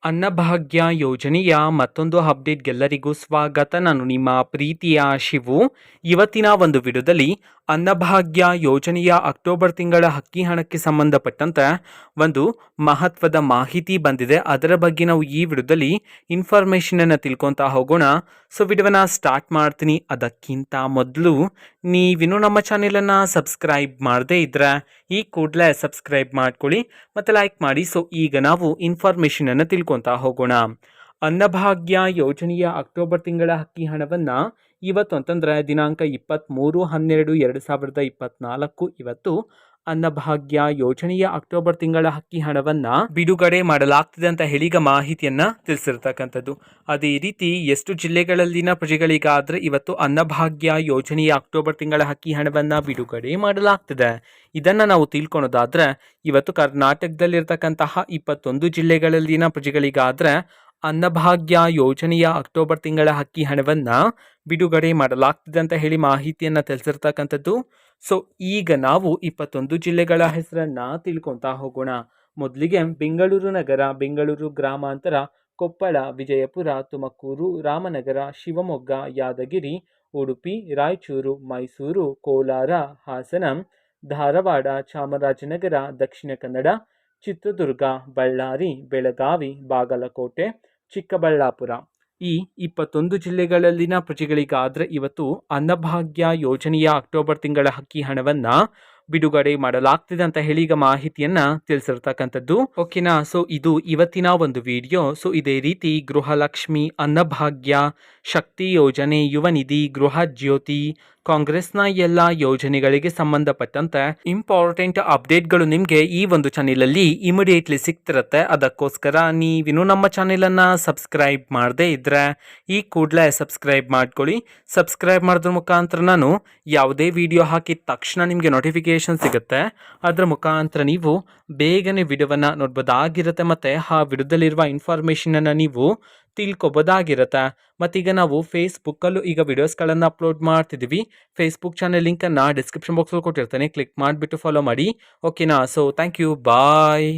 ಅನ್ನಭಾಗ್ಯ ಯೋಜನೆಯ ಮತ್ತೊಂದು ಅಪ್ಡೇಟ್ಗೆಲ್ಲರಿಗೂ ಸ್ವಾಗತ. ನಾನು ನಿಮ್ಮ ಪ್ರೀತಿಯ ಶಿವು. ಇವತ್ತಿನ ಒಂದು ವಿಡಿಯೋದಲ್ಲಿ ಅನ್ನಭಾಗ್ಯ ಯೋಜನೆಯ ಅಕ್ಟೋಬರ್ ತಿಂಗಳ ಅಕ್ಕಿ ಹಣಕ್ಕೆ ಸಂಬಂಧಪಟ್ಟಂತೆ ಒಂದು ಮಹತ್ವದ ಮಾಹಿತಿ ಬಂದಿದೆ. ಅದರ ಬಗ್ಗೆ ನಾವು ಈ ವಿಡಿಯೋದಲ್ಲಿ ಇನ್ಫಾರ್ಮೇಷನನ್ನು ತಿಳ್ಕೊತಾ ಹೋಗೋಣ. ಸೊ ವಿಡಿಯೋನ ಸ್ಟಾರ್ಟ್ ಮಾಡ್ತೀನಿ. ಅದಕ್ಕಿಂತ ಮೊದಲು ನೀವಿನ್ನೂ ನಮ್ಮ ಚಾನೆಲನ್ನು ಸಬ್ಸ್ಕ್ರೈಬ್ ಮಾಡದೇ ಇದ್ದರೆ ಈ ಕೂಡಲೇ ಸಬ್ಸ್ಕ್ರೈಬ್ ಮಾಡ್ಕೊಳ್ಳಿ ಮತ್ತು ಲೈಕ್ ಮಾಡಿ. ಸೊ ಈಗ ನಾವು ಇನ್ಫಾರ್ಮೇಷನನ್ನು ತಿಳ್ಕೊತಾ ಹೋಗೋಣ. ಅನ್ನಭಾಗ್ಯ ಯೋಜನೆಯ ಅಕ್ಟೋಬರ್ ತಿಂಗಳ ಅಕ್ಕಿ ಹಣವನ್ನು ಇವತ್ತು ಅಂತಂದರೆ ದಿನಾಂಕ 23/12/2024 ಇವತ್ತು ಅನ್ನಭಾಗ್ಯ ಯೋಜನೆಯ ಅಕ್ಟೋಬರ್ ತಿಂಗಳ ಅಕ್ಕಿ ಹಣವನ್ನು ಬಿಡುಗಡೆ ಮಾಡಲಾಗ್ತಿದೆ ಅಂತ ಹೇಳಿ ಈಗ ಮಾಹಿತಿಯನ್ನು ತಿಳಿಸಿರ್ತಕ್ಕಂಥದ್ದು. ಅದೇ ರೀತಿ ಎಷ್ಟು ಜಿಲ್ಲೆಗಳಲ್ಲಿನ ಪ್ರಜೆಗಳಿಗಾದರೆ ಇವತ್ತು ಅನ್ನಭಾಗ್ಯ ಯೋಜನೆಯ ಅಕ್ಟೋಬರ್ ತಿಂಗಳ ಅಕ್ಕಿ ಹಣವನ್ನು ಬಿಡುಗಡೆ ಮಾಡಲಾಗ್ತಿದೆ, ಇದನ್ನು ನಾವು ತಿಳ್ಕೊಳೋದಾದರೆ ಇವತ್ತು ಕರ್ನಾಟಕದಲ್ಲಿರ್ತಕ್ಕಂತಹ 21 ಜಿಲ್ಲೆಗಳಲ್ಲಿನ ಪ್ರಜೆಗಳಿಗಾದರೆ ಅನ್ನಭಾಗ್ಯ ಯೋಜನೆಯ ಅಕ್ಟೋಬರ್ ತಿಂಗಳ ಅಕ್ಕಿ ಹಣವನ್ನು ಬಿಡುಗಡೆ ಮಾಡಲಾಗ್ತಿದೆ ಅಂತ ಹೇಳಿ ಮಾಹಿತಿಯನ್ನು ತಿಳಿಸಿರ್ತಕ್ಕಂಥದ್ದು. ಸೊ ಈಗ ನಾವು 21 ಜಿಲ್ಲೆಗಳ ಹೆಸರನ್ನು ತಿಳ್ಕೊತಾ ಹೋಗೋಣ. ಮೊದಲಿಗೆ ಬೆಂಗಳೂರು ನಗರ, ಬೆಂಗಳೂರು ಗ್ರಾಮಾಂತರ, ಕೊಪ್ಪಳ, ವಿಜಯಪುರ, ತುಮಕೂರು, ರಾಮನಗರ, ಶಿವಮೊಗ್ಗ, ಯಾದಗಿರಿ, ಉಡುಪಿ, ರಾಯಚೂರು, ಮೈಸೂರು, ಕೋಲಾರ, ಹಾಸನ, ಧಾರವಾಡ, ಚಾಮರಾಜನಗರ, ದಕ್ಷಿಣ ಕನ್ನಡ, ಚಿತ್ರದುರ್ಗ, ಬಳ್ಳಾರಿ, ಬೆಳಗಾವಿ, ಬಾಗಲಕೋಟೆ, ಚಿಕ್ಕಬಳ್ಳಾಪುರ ಈ 21 ಜಿಲ್ಲೆಗಳಲ್ಲಿನ ಪ್ರಜೆಗಳಿಗಾದರೆ ಇವತ್ತು ಅನ್ನಭಾಗ್ಯ ಯೋಜನೆಯ ಅಕ್ಟೋಬರ್ ತಿಂಗಳ ಅಕ್ಕಿ ಹಣವನ್ನು ಬಿಡುಗಡೆ ಮಾಡಲಾಗ್ತಿದೆ ಅಂತ ಹೇಳಿ ಈಗ ಮಾಹಿತಿಯನ್ನು ತಿಳಿಸಿರ್ತಕ್ಕಂಥದ್ದು. ಓಕೆನಾ. ಸೊ ಇದು ಇವತ್ತಿನ ಒಂದು ವಿಡಿಯೋ. ಸೊ ಇದೇ ರೀತಿ ಗೃಹಲಕ್ಷ್ಮಿ, ಅನ್ನಭಾಗ್ಯ, ಶಕ್ತಿ ಯೋಜನೆ, ಯುವ ನಿಧಿ, ಗೃಹ ಜ್ಯೋತಿ, ಕಾಂಗ್ರೆಸ್ನ ಎಲ್ಲ ಯೋಜನೆಗಳಿಗೆ ಸಂಬಂಧಪಟ್ಟಂತೆ ಇಂಪಾರ್ಟೆಂಟ್ ಅಪ್ಡೇಟ್ಗಳು ನಿಮಗೆ ಈ ಒಂದು ಚಾನೆಲಲ್ಲಿ ಇಮಿಡಿಯೇಟ್ಲಿ ಸಿಗ್ತಿರುತ್ತೆ. ಅದಕ್ಕೋಸ್ಕರ ನೀವಿನ್ನೂ ನಮ್ಮ ಚಾನೆಲನ್ನು ಸಬ್ಸ್ಕ್ರೈಬ್ ಮಾಡದೇ ಇದ್ದರೆ ಈ ಕೂಡಲೇ ಸಬ್ಸ್ಕ್ರೈಬ್ ಮಾಡ್ಕೊಳ್ಳಿ. ಸಬ್ಸ್ಕ್ರೈಬ್ ಮಾಡೋದ್ರ ಮುಖಾಂತರ ನಾನು ಯಾವುದೇ ವಿಡಿಯೋ ಹಾಕಿದ ತಕ್ಷಣ ನಿಮಗೆ ನೋಟಿಫಿಕೇಶನ್ ಸಿಗುತ್ತೆ. ಅದರ ಮುಖಾಂತರ ನೀವು ಬೇಗನೆ ವಿಡಿಯೋವನ್ನು ನೋಡ್ಬೋದಾಗಿರುತ್ತೆ ಮತ್ತು ಆ ವಿಡಿಯೋದಲ್ಲಿರುವ ಇನ್ಫಾರ್ಮೇಷನನ್ನು ನೀವು ತಿಳ್ಕೊಬೋದಾಗಿರುತ್ತೆ. ಮತ್ತೀಗ ನಾವು ಫೇಸ್ಬುಕ್ಕಲ್ಲೂ ಈಗ ವಿಡಿಯೋಸ್ಗಳನ್ನು ಅಪ್ಲೋಡ್ ಮಾಡ್ತಿದ್ದೀವಿ. ಫೇಸ್ಬುಕ್ ಚಾನೆಲ್ ಲಿಂಕನ್ನು ಡಿಸ್ಕ್ರಿಪ್ಷನ್ ಬಾಕ್ಸಲ್ಲಿ ಕೊಟ್ಟಿರ್ತೇನೆ, ಕ್ಲಿಕ್ ಮಾಡಿಬಿಟ್ಟು ಫಾಲೋ ಮಾಡಿ. ಓಕೆನಾ. So thank you, bye.